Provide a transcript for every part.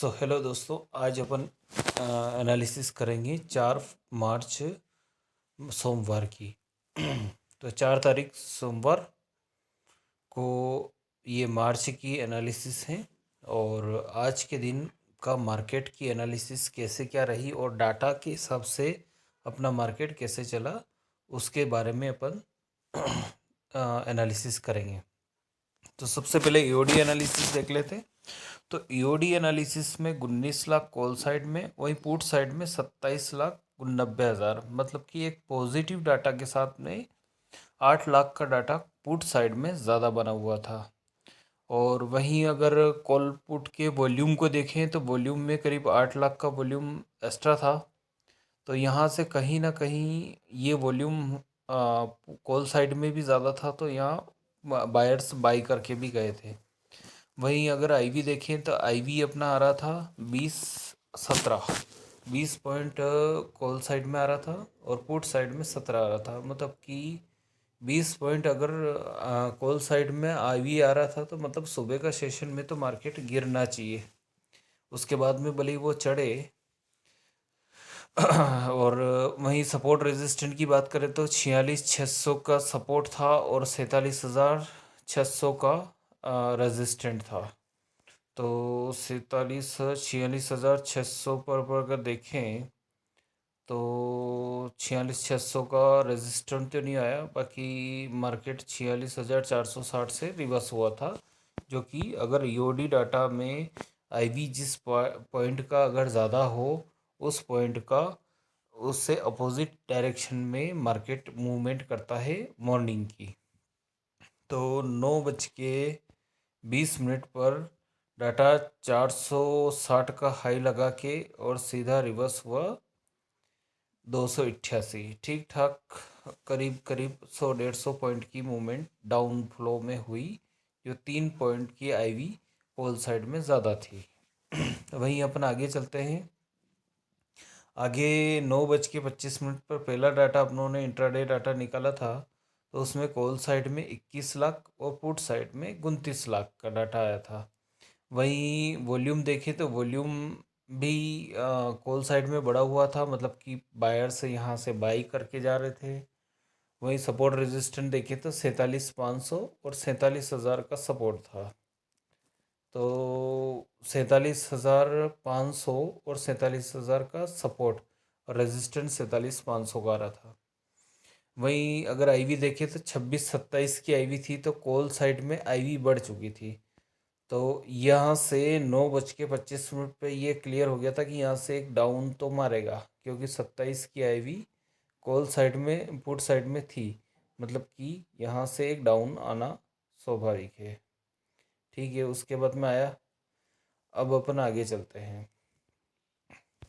Hello दोस्तों, आज अपन analysis करेंगे 4 मार्च सोमवार की। तो 4 तारीख सोमवार को ये मार्च की एनालिसिस है। और आज के दिन का मार्केट की एनालिसिस कैसे क्या रही और डाटा के हिसाब से अपना मार्केट कैसे चला, उसके बारे में अपन एनालिसिस करेंगे। तो सबसे पहले ईओडी एनालिसिस देख लेते हैं। तो ईओडी एनालिसिस में 19 लाख कॉल साइड में, वहीं पुट साइड में 27,90,000, मतलब कि एक पॉजिटिव डाटा के साथ में 8 लाख का डाटा पुट साइड में ज़्यादा बना हुआ था। और वहीं अगर कॉल पुट के वॉल्यूम को देखें तो वॉल्यूम में करीब 8 लाख का वॉल्यूम एक्स्ट्रा था। तो यहाँ से कहीं ना कहीं ये वॉल्यूम कॉल साइड में भी ज़्यादा था, तो यहाँ बायर्स बाई करके भी गए थे। वहीं अगर आईवी देखें तो आईवी अपना आ रहा था 20-17, 20 पॉइंट कॉल साइड में आ रहा था और पुट साइड में 17 आ रहा था। मतलब कि 20 पॉइंट अगर कॉल साइड में आईवी आ रहा था तो मतलब सुबह का सेशन में तो मार्केट गिरना चाहिए। उसके बाद में भले ही वो चढ़े। और वहीं सपोर्ट रेजिस्टेंट की बात करें तो 46,600 का सपोर्ट था और 47,600 का रेजिस्टेंट था। तो 46,46,600 पर अगर देखें तो 46,600 का रेजिस्टेंट तो नहीं आया। बाकी मार्केट 46,460 से रिवर्स हुआ था, जो कि अगर ईओडी डाटा में आईवी जिस पॉइंट का अगर ज़्यादा हो, उस पॉइंट का उससे अपोजिट डायरेक्शन में मार्केट मूवमेंट करता है मॉर्निंग की। तो 9:20 पर डाटा 460 का हाई लगा के और सीधा रिवर्स हुआ 288, ठीक ठाक करीब करीब 100-150 पॉइंट की मूवमेंट डाउन फ्लो में हुई, जो 3 पॉइंट की आईवी कॉल साइड में ज़्यादा थी। वहीं अपन आगे चलते हैं। आगे 9:25 पर पहला डाटा अपनों ने इंट्राडे डाटा निकाला था। तो उसमें कॉल साइड में 21 लाख और पुट साइड में 29 लाख का डाटा आया था। वहीं वॉल्यूम देखें तो वॉल्यूम भी कॉल साइड में बढ़ा हुआ था, मतलब कि बायर से यहाँ से बाई करके जा रहे थे। वहीं सपोर्ट रेजिस्टेंट देखें तो 47,500 और 47,000 का सपोर्ट था। तो 47,500 और 47,000 का सपोर्ट और रेजिस्टेंस 47,500 का आ रहा था। वहीं अगर आईवी देखें तो 26-27 की आईवी थी, तो कॉल साइड में आईवी बढ़ चुकी थी। तो यहाँ से 9:25 पे ये क्लियर हो गया था कि यहाँ से एक डाउन तो मारेगा, क्योंकि 27 की आईवी कॉल साइड में पुट साइड में थी। मतलब कि यहाँ से एक डाउन आना स्वाभाविक है। ठीक है, उसके बाद में आया। अब अपन आगे चलते हैं।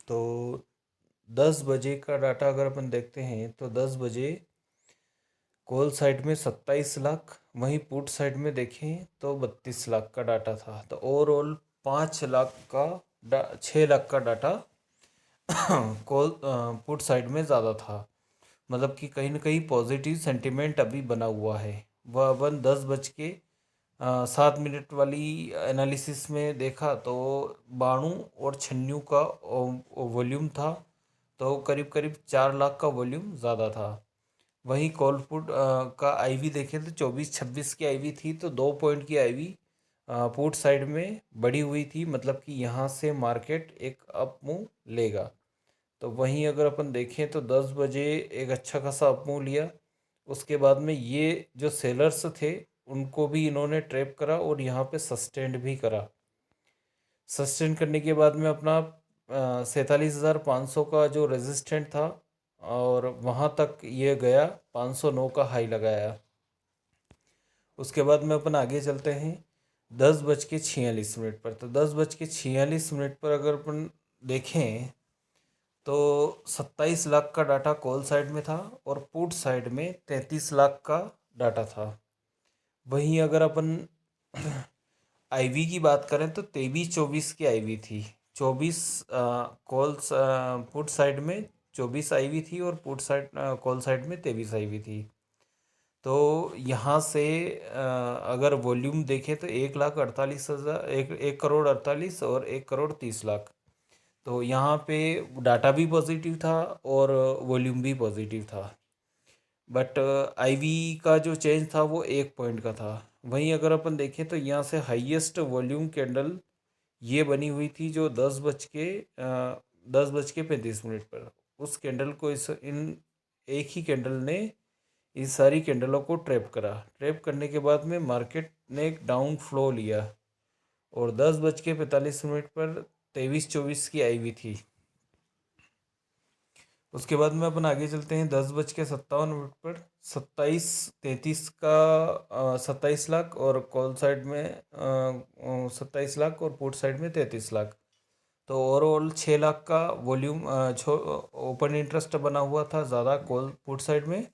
तो 10 बजे का डाटा अगर अपन देखते हैं तो 10 बजे कॉल साइड में 27 लाख, वहीं पुट साइड में देखें तो 32 लाख का डाटा था। तो ओवरऑल 5 लाख का 6 लाख का डाटा कॉल पुट साइड में ज़्यादा था। मतलब कि कहीं ना कहीं पॉजिटिव सेंटिमेंट अभी बना हुआ है। वह अपन 10:07 वाली एनालिसिस में देखा तो 92 और 96 का वॉल्यूम था। तो करीब करीब 4 लाख का वॉल्यूम ज़्यादा था। वहीं कॉलपुट का आईवी देखें तो 24-26 की आईवी थी, तो 2 पॉइंट की आईवी पुट साइड में बढ़ी हुई थी। मतलब कि यहाँ से मार्केट एक अप मूव लेगा। तो वहीं अगर अपन देखें तो 10 बजे एक अच्छा खासा अप मूव लिया। उसके बाद में ये जो सेलर्स थे उनको भी इन्होंने ट्रैप करा और यहाँ पे सस्टेंड भी करा। सस्टेन करने के बाद में अपना 47,500 का जो रेजिस्टेंट था और वहाँ तक ये गया, 509 का हाई लगाया। उसके बाद में अपन आगे चलते हैं 10:46 पर। तो 10:46 पर अगर अपन देखें तो 27 लाख का डाटा कॉल साइड में था और पुट साइड में 33 लाख का डाटा था। वहीं अगर अपन आईवी की बात करें तो 23-24 की आईवी थी। 24 कॉल्स पुट साइड में 24 आईवी थी और पुट साइड कॉल साइड में 23 आईवी थी। तो यहाँ से अगर वॉल्यूम देखें तो 1,48,000, 1,48,00,000 और 1,30,00,000। तो यहाँ पे डाटा भी पॉजिटिव था और वॉल्यूम भी पॉजिटिव था। बट आईवी का जो चेंज था वो 1 पॉइंट का था। वहीं अगर अपन देखें तो यहाँ से हाईएस्ट वॉल्यूम कैंडल ये बनी हुई थी जो 10:35 पर। उस कैंडल को इस इन एक ही कैंडल ने इस सारी कैंडलों को ट्रैप करा। ट्रैप करने के बाद में मार्केट ने एक डाउन फ्लो लिया और 10:45 पर 23-24 की आईवी थी। उसके बाद में अपन आगे चलते हैं 10:57 पर 27-33 का 27 लाख और कॉल साइड में 27 लाख और पुट साइड में 33 लाख। तो ओवरऑल 6 लाख का वॉल्यूम ओपन इंटरेस्ट बना हुआ था ज़्यादा कॉल पुट साइड में।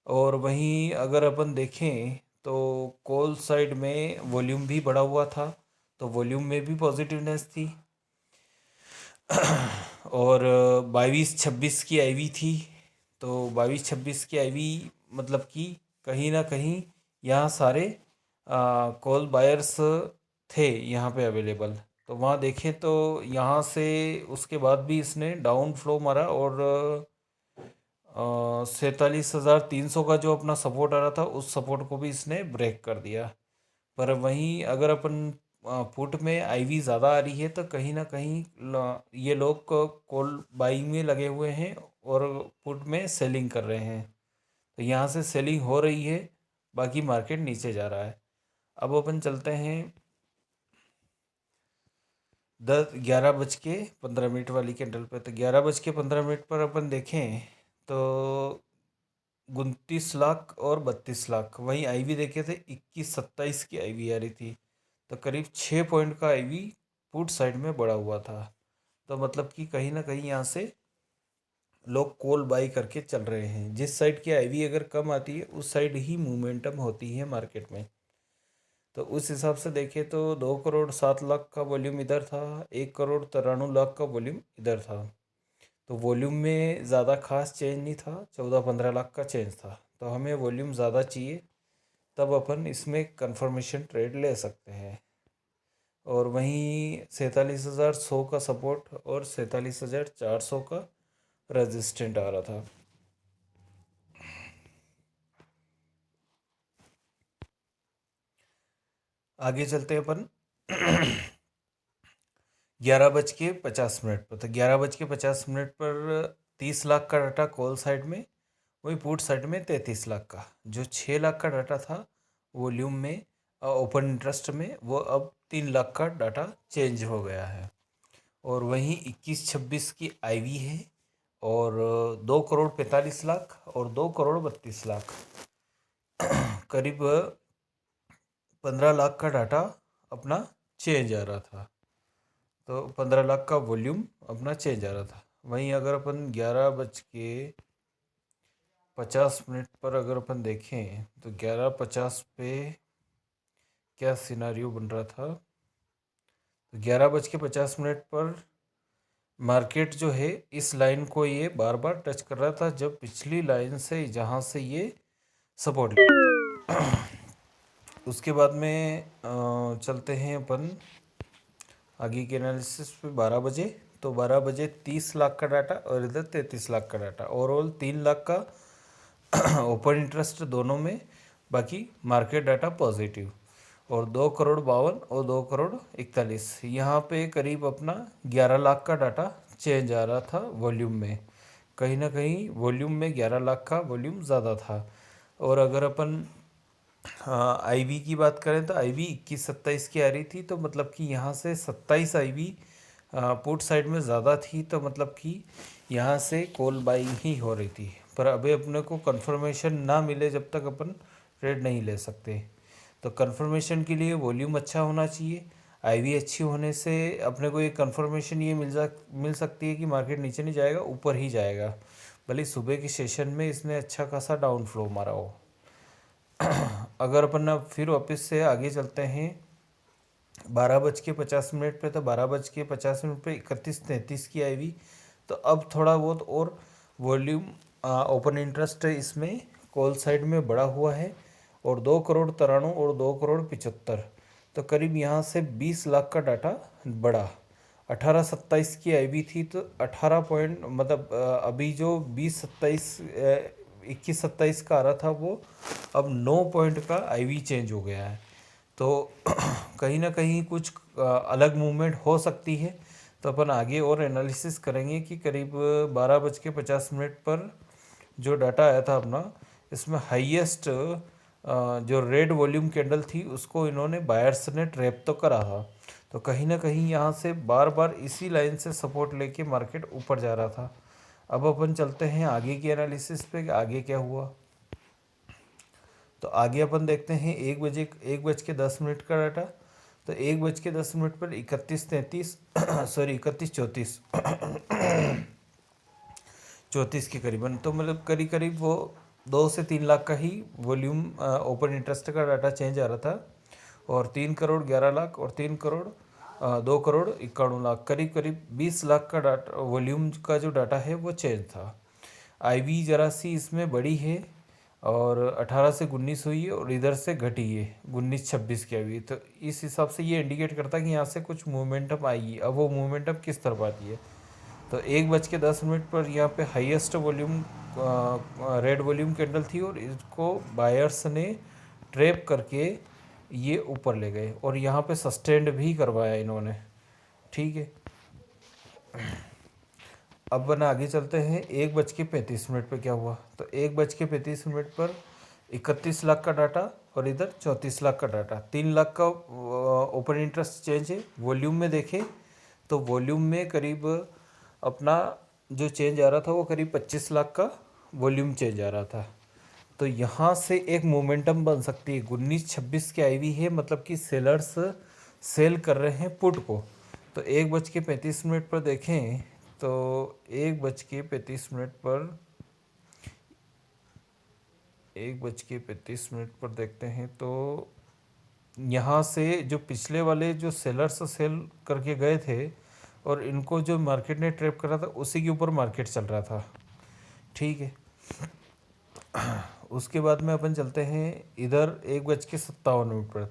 और वहीं अगर अपन देखें तो कॉल साइड में वॉल्यूम भी बढ़ा हुआ था, तो वॉल्यूम में भी पॉजिटिवनेस थी। और 22-26 की आईवी थी। तो 22-26 की आईवी मतलब कि कहीं ना कहीं यहाँ सारे कॉल बायर्स थे यहाँ पे अवेलेबल। तो वहाँ देखें तो यहाँ से उसके बाद भी इसने डाउन फ्लो मारा और 47,300 का जो अपना सपोर्ट आ रहा था उस सपोर्ट को भी इसने ब्रेक कर दिया। पर वहीं अगर अपन पुट में आईवी ज़्यादा आ रही है तो कहीं ना कहीं ये लोग कॉल बाइंग में लगे हुए हैं और पुट में सेलिंग कर रहे हैं। तो यहाँ से सेलिंग हो रही है, बाकी मार्केट नीचे जा रहा है। अब अपन चलते हैं 11:15 वाली कैंडल पे। तो 11:15 पर अपन देखें तो 29 लाख और 32 लाख। वहीं आईवी देखे थे 21-27 की आईवी आ रही थी। तो करीब 6 पॉइंट का आईवी पुट साइड में बढ़ा हुआ था। तो मतलब कि कहीं ना कहीं यहाँ से लोग कॉल बाई करके चल रहे हैं। जिस साइड की आईवी अगर कम आती है उस साइड ही मोमेंटम होती है मार्केट में। तो उस हिसाब से देखें तो 2,07,00,000 का वॉल्यूम इधर था, 1,93,00,000 का वॉल्यूम इधर था। तो वॉल्यूम में ज़्यादा खास चेंज नहीं था, 14-15 लाख का चेंज था। तो हमें वॉल्यूम ज़्यादा चाहिए, तब अपन इसमें कंफर्मेशन ट्रेड ले सकते हैं। और वहीं 47,100 का सपोर्ट और 47,400 का रेजिस्टेंट आ रहा था। आगे चलते हैं अपन 11:50 पर। तो 11:50 पर 30 लाख का डाटा कॉल साइड में, वही पुट साइड में 33 लाख का। जो 6 लाख का डाटा था वॉल्यूम में ओपन इंटरेस्ट में, वो अब 3 लाख का डाटा चेंज हो गया है। और वहीं 21-26 की आईवी है और 2,45,00,000 और 2,32,00,000, करीब 15 लाख का डाटा अपना चेंज आ रहा था। तो 15 लाख का वॉल्यूम अपना चेंज आ रहा था। वहीं अगर अपन 11:50 पर अगर अपन देखें तो 11:50 पे क्या सिनारियो बन रहा था। तो 11:50 पर मार्केट जो है इस लाइन को ये बार बार टच कर रहा था, जब पिछली लाइन से जहाँ से ये सपोर्ट लिया था। उसके बाद में चलते हैं अपन आगे के एनालिसिस पे। 12 बजे, तो 12 बजे 30 लाख का डाटा और इधर 33 लाख का डाटा। ओवरऑल 3 लाख का ओपन इंटरेस्ट दोनों में, बाकी मार्केट डाटा पॉजिटिव। और 2,52 और 2,41, यहाँ पे करीब अपना 11 लाख का डाटा चेंज आ रहा था वॉल्यूम में। कहीं ना कहीं वॉल्यूम में 11 लाख का वॉल्यूम ज़्यादा था। और अगर अपन आईवी की बात करें तो आईवी 21-27 की आ रही थी। तो मतलब कि यहाँ से 27 आईवी पुट साइड में ज़्यादा थी, तो मतलब कि यहाँ से कॉल बाइंग ही हो रही थी। पर अभी अपने को कंफर्मेशन ना मिले जब तक अपन ट्रेड नहीं ले सकते। तो कंफर्मेशन के लिए वॉल्यूम अच्छा होना चाहिए। आईवी अच्छी होने से अपने को ये कंफर्मेशन ये मिल सकती है कि मार्केट नीचे नहीं जाएगा, ऊपर ही जाएगा। भले सुबह के सेशन में इसने अच्छा खासा डाउन फ्लो मारा हो। अगर अपन अब फिर वापस से आगे चलते हैं 12:50 पे। तो 12:50 पे 31-33 की आईवी। तो अब थोड़ा बहुत और वॉल्यूम ओपन इंटरेस्ट है इसमें कॉल साइड में बढ़ा हुआ है और 2 करोड़ 93 और 2 करोड़ 75, तो करीब यहाँ से 20 लाख का डाटा बढ़ा। 18-27 की आईवी थी तो 18 पॉइंट मतलब अभी जो 20-27 21-27 का आ रहा था वो अब 9 पॉइंट का आईवी चेंज हो गया है। तो कहीं ना कहीं कुछ अलग मूवमेंट हो सकती है। तो अपन आगे और एनालिसिस करेंगे कि करीब 12:50 पर जो डाटा आया था अपना, इसमें हाईएस्ट जो रेड वॉल्यूम कैंडल थी उसको इन्होंने बायर्स ने ट्रैप तो करा था। तो कहीं ना कहीं यहाँ से बार बार इसी लाइन से सपोर्ट लेके मार्केट ऊपर जा रहा था। अब अपन चलते हैं आगे की एनालिसिस पे कि आगे क्या हुआ। तो आगे अपन देखते हैं 1 बज के 10 का डाटा। तो 1 बज के 10 पर 31-33 सॉरी 31-34 34 के करीबन, तो मतलब करीब करीब वो 2 से 3 लाख का ही वॉल्यूम ओपन इंटरेस्ट का डाटा चेंज आ रहा था। और 3 करोड़ 11 लाख और 2 करोड़ 91 लाख, करीब करीब 20 लाख का डाटा वॉल्यूम का जो डाटा है वो चेंज था। आईवी जरा सी इसमें बड़ी है और 18 से 19 हुई है और इधर से घटी है 19-26 की आईवी। तो इस हिसाब से ये इंडिकेट करता है कि यहाँ से कुछ मोमेंटम आएगी। अब वो मोमेंटम किस तरफ आती है, तो 1 बज के 10 पर यहाँ पे highest volume red volume candle थी और इसको बायर्स ने ट्रैप करके ये ऊपर ले गए और यहाँ पे सस्टेंड भी करवाया इन्होंने। ठीक है, अब अपन आगे चलते हैं 1 बज के 35 पे क्या हुआ। तो 1 बज के 35 पर 31 लाख का डाटा और इधर 34 लाख का डाटा, 3 लाख का ओपन इंटरेस्ट चेंज है। वॉल्यूम में देखें तो वॉल्यूम में करीब अपना जो चेंज आ रहा था वो करीब 25 लाख का वॉल्यूम चेंज आ रहा था। तो यहाँ से एक मोमेंटम बन सकती है। 19-26 की आईवी है, मतलब कि सेलर्स सेल कर रहे हैं पुट को। तो 1 बज के 35 पर देखें तो 1 बज के 35 पर 1 बज के 35 पर देखते हैं तो यहाँ से जो पिछले वाले जो सेलर्स सेल करके गए थे और इनको जो मार्केट ने ट्रैप करा था उसी के ऊपर मार्केट चल रहा था। ठीक है, उसके बाद में अपन चलते हैं इधर 1 बज के 57 पर।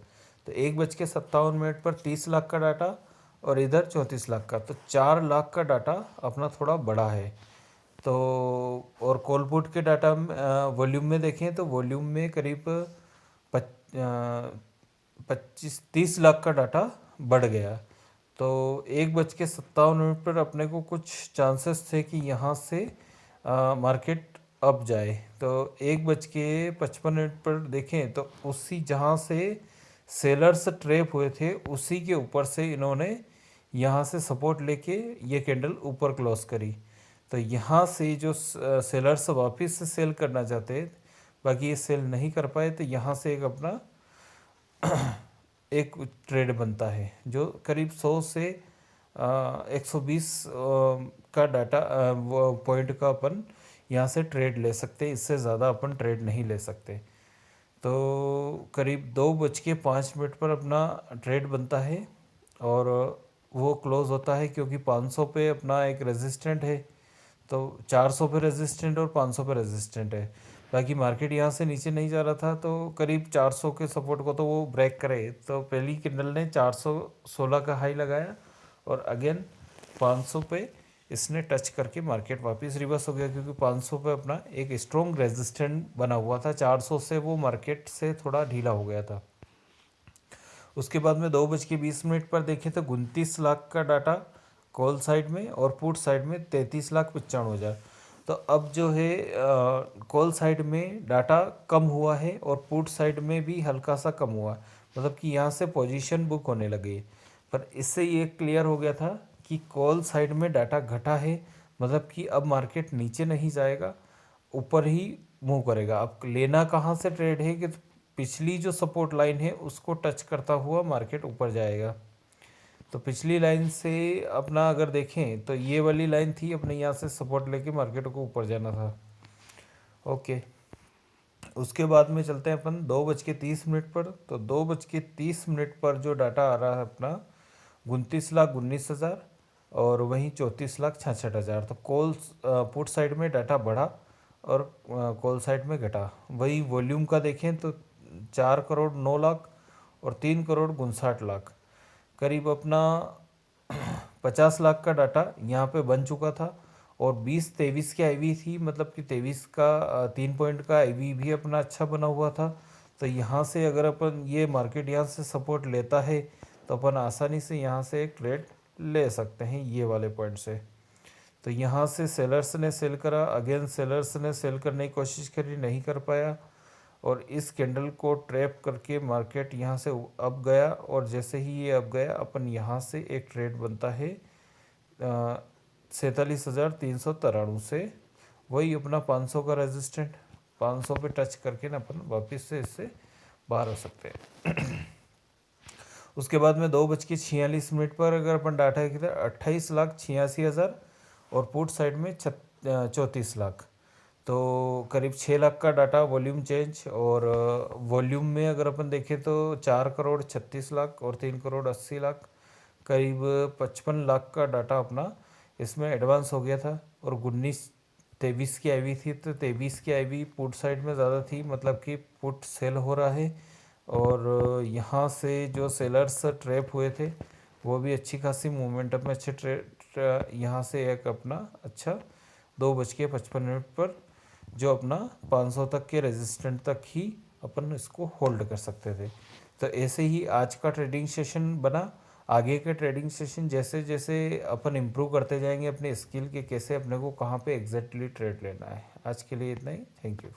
तो 1 बज के 57 पर 30 लाख का डाटा और इधर 34 लाख का, तो 4 लाख का डाटा अपना थोड़ा बड़ा है। तो और कॉलपुट के डाटा वॉल्यूम में देखें तो वॉल्यूम में करीब 25-30 लाख का डाटा बढ़ गया। तो 1 बज के 57 पर अपने को कुछ चांसेस थे कि यहाँ से मार्केट अप जाए। तो 1 बज के 55 पर देखें तो उसी जहाँ से सेलर्स ट्रैप हुए थे उसी के ऊपर से इन्होंने यहाँ से सपोर्ट लेके ये कैंडल ऊपर क्लोज करी। तो यहाँ से जो सेलर्स वापस से सेल करना चाहते बाकी ये सेल नहीं कर पाए, तो यहाँ से एक अपना एक ट्रेड बनता है जो करीब 100 से 120 का डाटा पॉइंट का अपन यहाँ से ट्रेड ले सकते हैं। इससे ज़्यादा अपन ट्रेड नहीं ले सकते। तो करीब 2 बज के 5 पर अपना ट्रेड बनता है और वो क्लोज़ होता है क्योंकि 500 पे अपना एक रेजिस्टेंट है। तो 400 पे रेजिस्टेंट और 500 पे रेजिस्टेंट है। बाकी मार्केट यहाँ से नीचे नहीं जा रहा था तो करीब 400 के सपोर्ट को तो वो ब्रेक करे। तो पहली कैंडल ने 416 का हाई लगाया और अगेन 500 पे इसने टच करके मार्केट वापस रिवर्स हो गया क्योंकि 500 पे अपना एक स्ट्रॉन्ग रेजिस्टेंट बना हुआ था। 400 से वो मार्केट से थोड़ा ढीला हो गया था। उसके बाद में 2 बज के 20 पर देखें तो 29 लाख का डाटा कॉल साइड में और पुट साइड में 33,95,000। तो अब जो है कॉल साइड में डाटा कम हुआ है और पुट साइड में भी हल्का सा कम हुआ, मतलब कि यहाँ से पोजीशन बुक होने लगी। पर इससे ये क्लियर हो गया था कि कॉल साइड में डाटा घटा है, मतलब कि अब मार्केट नीचे नहीं जाएगा, ऊपर ही मूव करेगा। अब लेना कहाँ से ट्रेड है कि पिछली जो सपोर्ट लाइन है उसको टच करता हुआ मार्केट ऊपर जाएगा। तो पिछली लाइन से अपना अगर देखें तो ये वाली लाइन थी, अपने यहाँ से सपोर्ट लेके मार्केट को ऊपर जाना था। ओके, उसके बाद में चलते हैं अपन 2 बज के 30 पर। तो 2 बज के 30 पर जो डाटा आ रहा है अपना 29,19,000 और वहीं 34,66,000। तो कॉल पुट साइड में डाटा बढ़ा और कॉल साइड में घटा। वही वॉल्यूम का देखें तो 4 करोड़ 9 लाख और 3 करोड़ 59 लाख, करीब अपना 50 लाख का डाटा यहाँ पे बन चुका था। और 20-23 की आईवी थी, मतलब कि 23 का 3 पॉइंट का आईवी भी अपना अच्छा बना हुआ था। तो यहाँ से अगर अपन ये मार्केट यहाँ से सपोर्ट लेता है तो अपन आसानी से यहाँ से एक ट्रेड ले सकते हैं ये वाले पॉइंट से। तो यहाँ से सेलर्स ने सेल करा, अगेन सेलर्स ने सेल करने की कोशिश करी, नहीं कर पाया, और इस कैंडल को ट्रैप करके मार्केट यहाँ से अप गया। और जैसे ही ये अप गया, अपन यहाँ से एक ट्रेड बनता है 47,393 से, वही अपना 500 का रेजिस्टेंट, 500 पे टच करके ना अपन वापस से इससे बाहर हो सकते हैं। उसके बाद में 2:46 पर अगर अपन डाटा देखते हैं 28,86,000 और पुट साइड में 34 लाख, तो करीब 6 लाख का डाटा वॉल्यूम चेंज। और वॉल्यूम में अगर अपन देखें तो 4 करोड़ 36 लाख और 3 करोड़ 80 लाख, करीब 55 लाख का डाटा अपना इसमें एडवांस हो गया था। और 19-23 की आईवी थी, तो 23 की आईवी पुट साइड में ज़्यादा थी, मतलब कि पुट सेल हो रहा है। और यहाँ से जो सेलर्स ट्रैप हुए थे वो भी अच्छी खासी मोमेंटम में अच्छे यहाँ से एक अपना अच्छा 2:55 पर जो अपना 500 तक के रेजिस्टेंट तक ही अपन इसको होल्ड कर सकते थे। तो ऐसे ही आज का ट्रेडिंग सेशन बना। आगे के ट्रेडिंग सेशन जैसे जैसे अपन इम्प्रूव करते जाएंगे अपने स्किल के, कैसे अपने को कहाँ पे एग्जैक्टली ट्रेड लेना है। आज के लिए इतना ही, थैंक यू।